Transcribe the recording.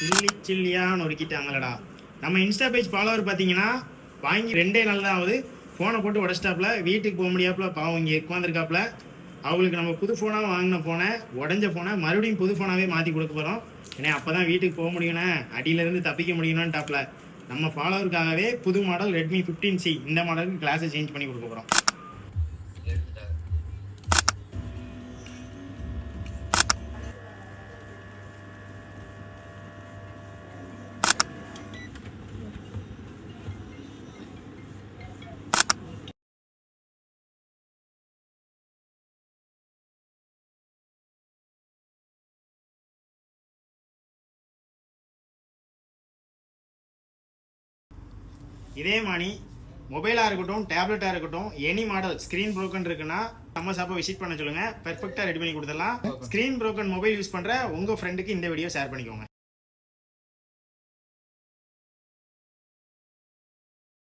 சில்லியான்னு ஒருக்கிட்டாங்களடா. நம்ம Insta page follower பார்த்தீங்கன்னா வாங்கி 2 நாள் தான் ஆகுது. ஃபோனை போட்டு உடச்சிட்டாப்புல, வீட்டுக்கு போக முடியாப்புல, பாவம் இங்கே உட்காந்துருக்காப்புல. அவங்களுக்கு நம்ம புது ஃபோனாக வாங்கின ஃபோனை, உடஞ்ச ஃபோனை மறுபடியும் புது ஃபோனாகவே மாற்றி கொடுக்க போகிறோம். ஏன்னா அப்போ தான் வீட்டுக்கு போக முடியும்னே, அடியிலேருந்து தப்பிக்க முடியணும்ட்டாப்புல. நம்ம ஃபாலோவருக்காகவே புது மாடல் ரெட்மி 15C இந்த மாடலுக்கு கிளாஸை சேஞ்ச் பண்ணி கொடுக்க போகிறோம். இதே மாதிரி மொபைலாக இருக்கட்டும், டேப்லெட்டாக இருக்கட்டும், எனி மாடல் ஸ்க்ரீன் ப்ரோக்கன் இருக்குன்னா நம்ம ஷாப்பை விசிட் பண்ண சொல்லுங்கள். பெர்ஃபெக்டாக ரெடி பண்ணி கொடுத்துடலாம். ஸ்க்ரீன் ப்ரோக்கன் மொபைல் யூஸ் பண்ணுற உங்கள் ஃப்ரெண்டுக்கு இந்த வீடியோ ஷேர் பண்ணிக்கோங்க.